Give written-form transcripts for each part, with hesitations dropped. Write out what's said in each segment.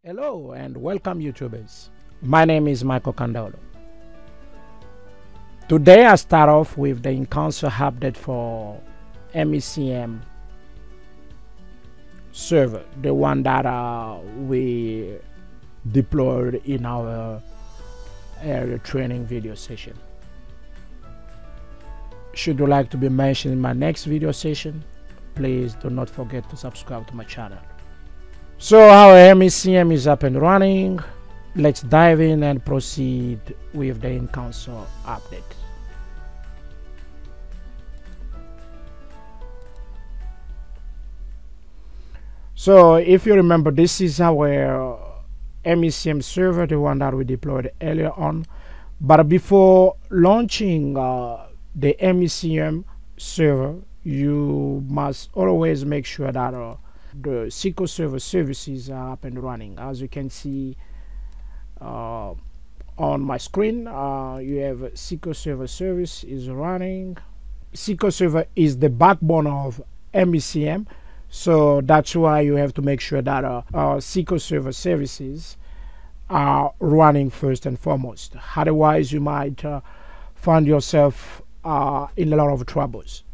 Hello and welcome YouTubers. My name is Michael Candolo. Today I start off with the in-console update for MECM server, the one that we deployed in our area training video session. Should you like to be mentioned in my next video session, please do not forget to subscribe to my channel. So our MECM is up and running. Let's dive in and proceed with the in-console update. So if you remember, this is our MECM server, the one that we deployed earlier on. But before launching the MECM server, you must always make sure that the SQL Server Services are up and running. As you can see on my screen, you have SQL Server Service is running. SQL Server is the backbone of MECM, so that's why you have to make sure that SQL Server Services are running first and foremost. Otherwise, you might find yourself in a lot of troubles.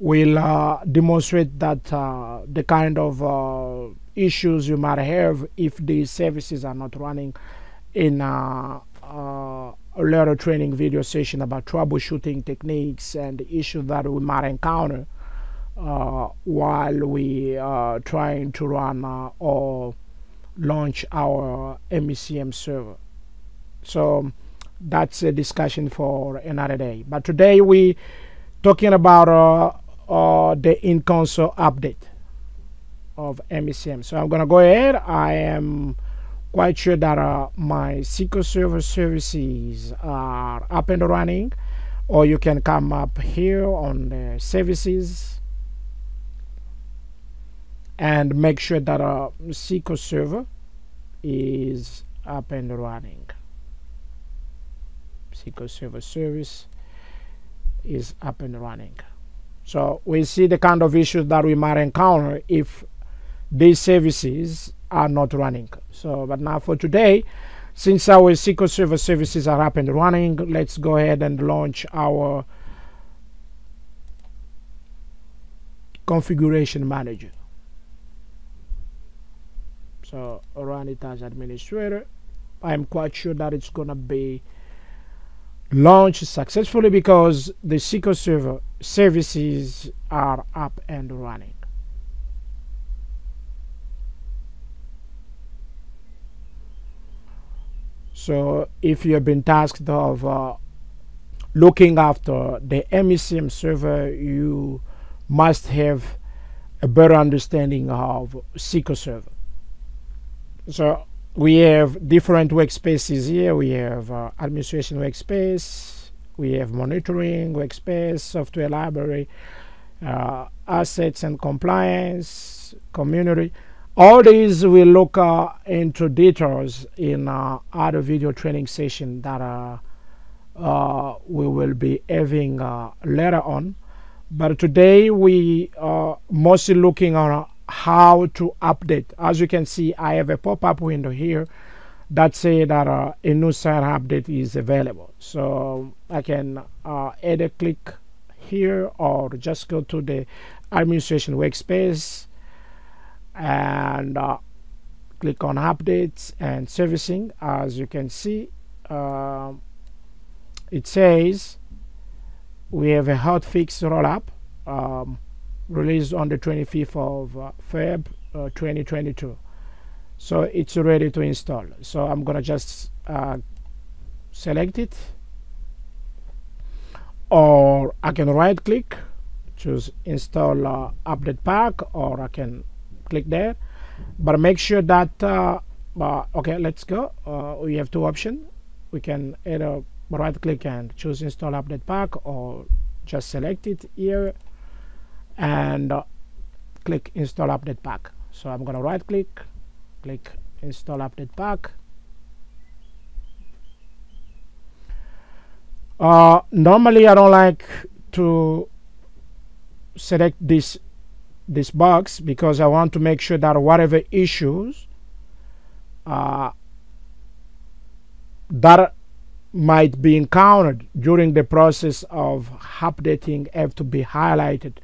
We'll demonstrate that the kind of issues you might have if these services are not running in a later training video session about troubleshooting techniques and issues that we might encounter while we are trying to run or launch our MECM server. So that's a discussion for another day. But today we talking about the in-console update of MECM. So I'm going to go ahead. I am quite sure that my SQL Server Services are up and running, or you can come up here on the services and make sure that SQL Server is up and running. SQL Server Service is up and running. So we see the kind of issues that we might encounter if these services are not running. So, but now for today, since our SQL Server Services are up and running, let's go ahead and launch our Configuration Manager. So run it as administrator. I'm quite sure that it's gonna be launched successfully because the SQL Server Services are up and running. So if you have been tasked of looking after the MECM server, you must have a better understanding of SQL Server. So we have different workspaces here. We have administration workspace, we have monitoring workspace, software library, assets and compliance, community. All these will look into details in other video training session that we will be having later on. But today we are mostly looking on how to update. As you can see, I have a pop-up window here that says that a new site update is available. So I can either click here or just go to the administration workspace and click on updates and servicing. As you can see, it says we have a hotfix roll-up released on the 25th of Feb 2022. So it's ready to install. So I'm gonna just select it, or I can right click, choose install update pack, or I can click there. But make sure that okay, let's go. We have two options. We can either right click and choose install update pack, or just select it here and click install update pack. So I'm gonna right click, click install update pack. Normally I don't like to select this box because I want to make sure that whatever issues that might be encountered during the process of updating have to be highlighted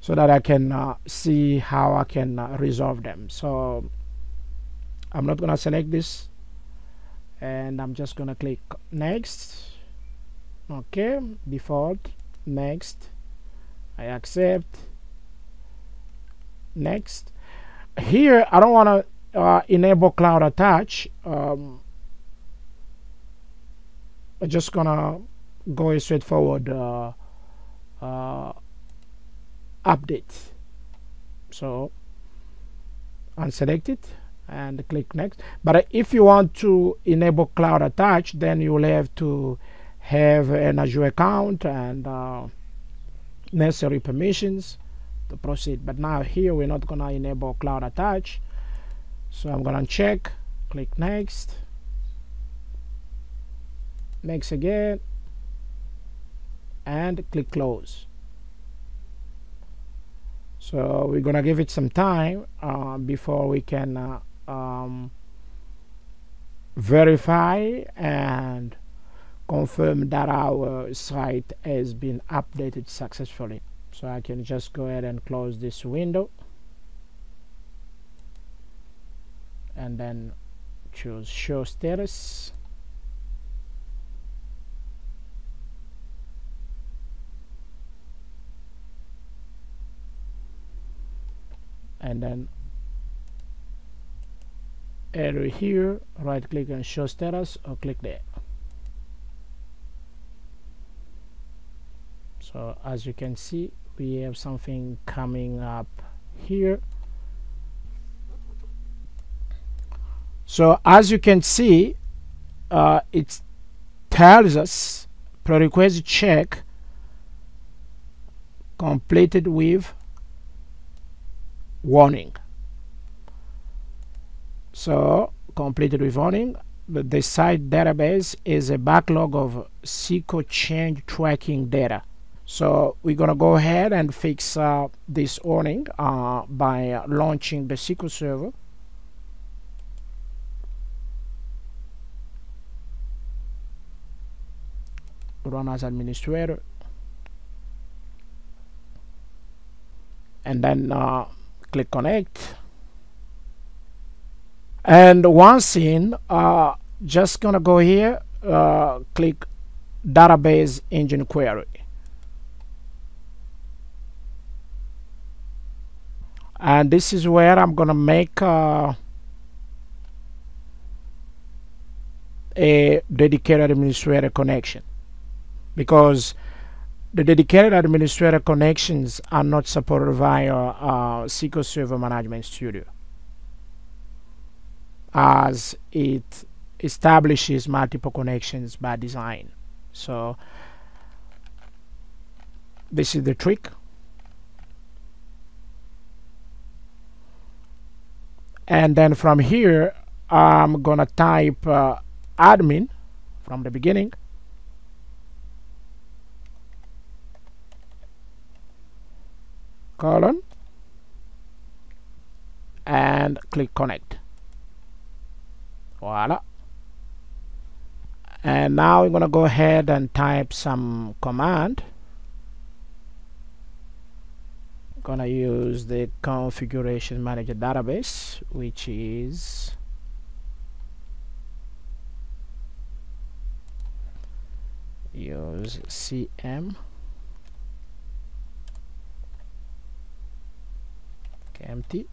so that I can see how I can resolve them. So I'm not gonna select this, and I'm just gonna click next. Okay, default, next, I accept, next. Here I don't want to enable cloud attach. I'm just gonna go a straightforward update. So unselect it and click next. But if you want to enable cloud attach, then you will have to have an Azure account and necessary permissions to proceed. But now here we're not gonna enable cloud attach, so I'm gonna check, click next, next again, and click close. So we're gonna give it some time before we can verify and confirm that our site has been updated successfully. So I can just go ahead and close this window and then choose show status. And then arrow here, right click and show status, or click there. So as you can see, we have something coming up here. So as you can see, it tells us prerequisite check completed with warning. So completed with warning. The site database is a backlog of SQL change tracking data. So we're gonna go ahead and fix this warning by launching the SQL Server. Run as administrator, and then click connect. And once in, just gonna go here, click database engine query, and this is where I'm gonna make a dedicated administrator connection, because the dedicated administrator connections are not supported via SQL Server Management Studio, as it establishes multiple connections by design. So this is the trick. And then from here, I'm gonna type admin from the beginning, colon, and click connect. Voila. And now we're going to go ahead and type some command. I'm going to use the Configuration Manager database, which is use CM empty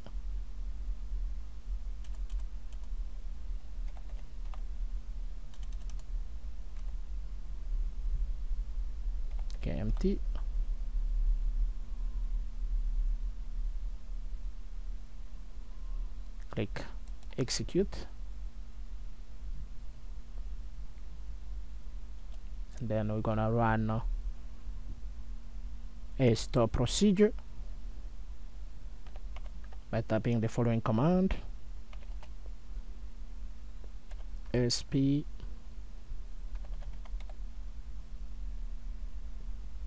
empty. Click execute, and then we're gonna run a store procedure by typing the following command: sp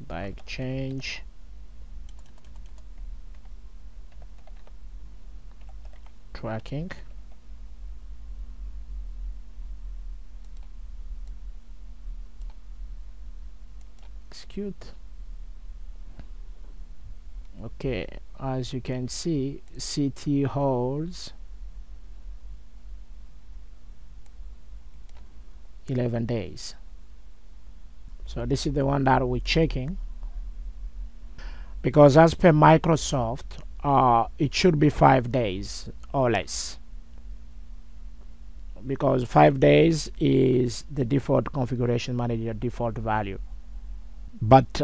bike change tracking execute. Okay, as you can see, CT holds 11 days. So this is the one that we're checking, because as per Microsoft, it should be 5 days or less, because 5 days is the default configuration manager default value. But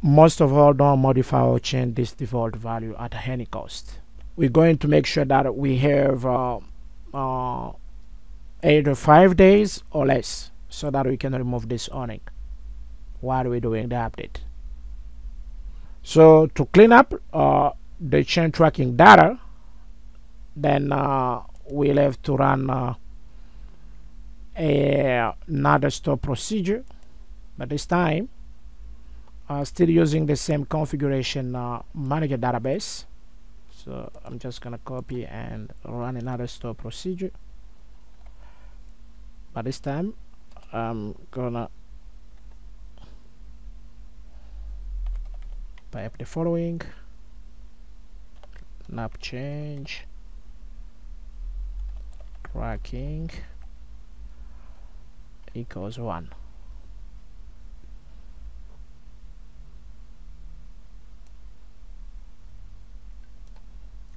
most of all, don't modify or change this default value at any cost. We're going to make sure that we have either 5 days or less, so that we can remove this awning while we're doing the update. So to clean up the change tracking data, then we'll have to run another store procedure, but this time still using the same configuration manager database. So I'm just gonna copy and run another store procedure, but this time I'm gonna type the following: nap change tracking equals 1.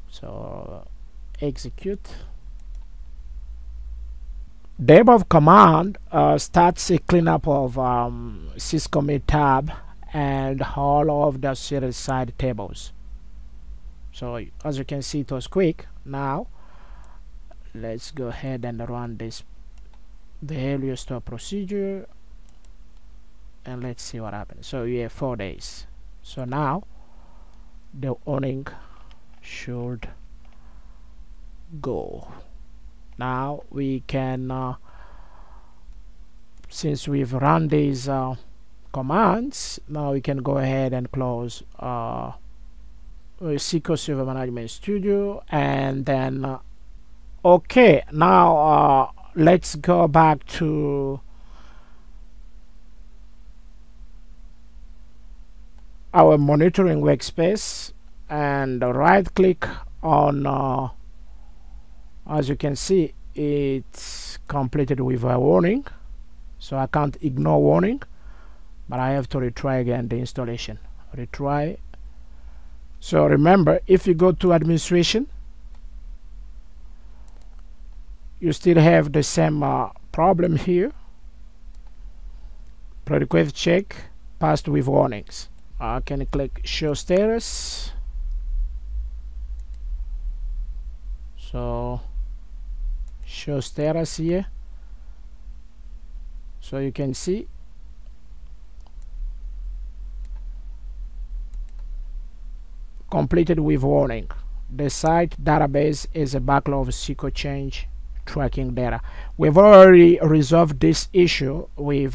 So execute. The above command starts a cleanup of syscommit tab and all of the serial side tables. So as you can see, it was quick. Now let's go ahead and run this behavior store procedure, and let's see what happens. So we have 4 days. So now the awning should go. Now we can since we've run these commands, now we can go ahead and close SQL Server Management Studio, and then okay, now let's go back to our monitoring workspace and right click on as you can see, it's completed with a warning, so I can't ignore warning, but I have to retry again the installation. Retry. So remember, if you go to administration, you still have the same problem here. Prerequisite check passed with warnings. I can click show status. So show status here, so you can see completed with warning. The site database is a backlog of SQL change tracking data. We've already resolved this issue with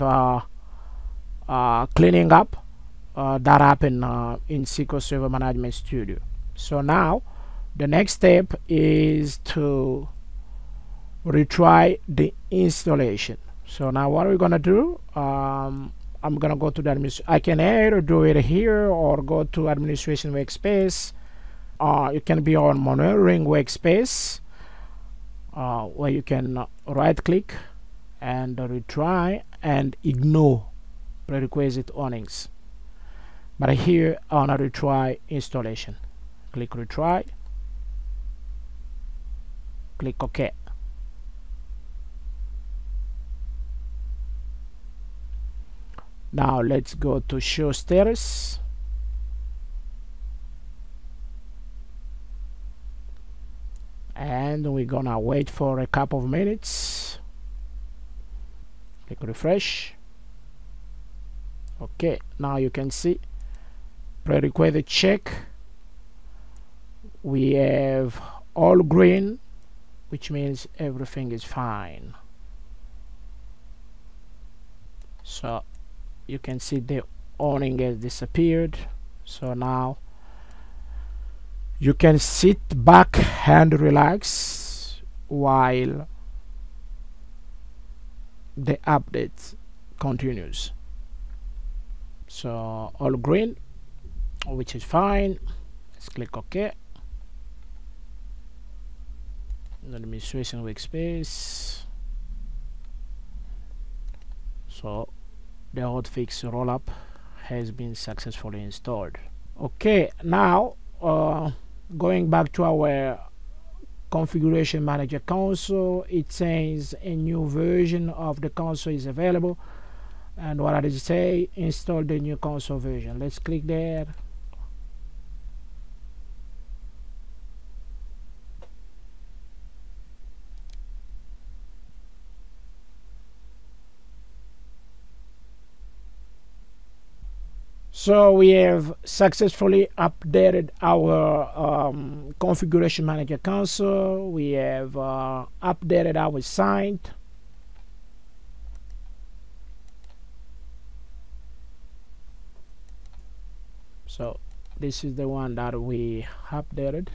cleaning up that happened in SQL Server Management Studio. So now the next step is to retry the installation. So now what are we gonna do? I'm gonna go to the administration. I can either do it here or go to administration workspace. You can be on monitoring workspace, where you can right click and retry and ignore prerequisite warnings. But here on a retry installation, click retry, click OK. Now let's go to show status. And we're gonna wait for a couple of minutes. Click refresh. Okay, now you can see prerequisite check. We have all green, which means everything is fine. So you can see the awning has disappeared. So now you can sit back and relax while the update continues. So all green, which is fine. Let's click OK. Administration workspace. So the hotfix rollup has been successfully installed. Okay, now going back to our configuration manager console, it says a new version of the console is available, and what does it say? Install the new console version. Let's click there. So we have successfully updated our configuration manager console. We have updated our site. So this is the one that we updated.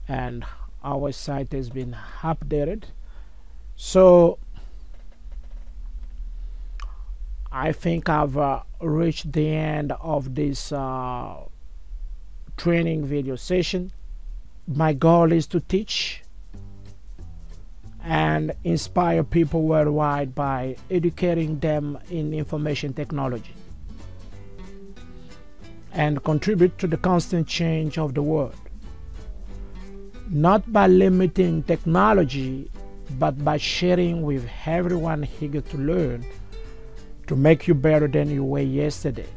And our site has been updated. So I think I've reached the end of this training video session. My goal is to teach and inspire people worldwide by educating them in information technology and contribute to the constant change of the world, not by limiting technology, but by sharing with everyone eager to learn to make you better than you were yesterday.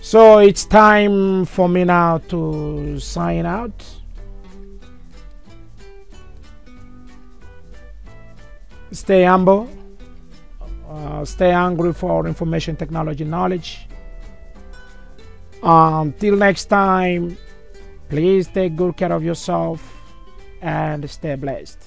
So it's time for me now to sign out. Stay humble, stay hungry for information technology knowledge. Until next time, please take good care of yourself and stay blessed.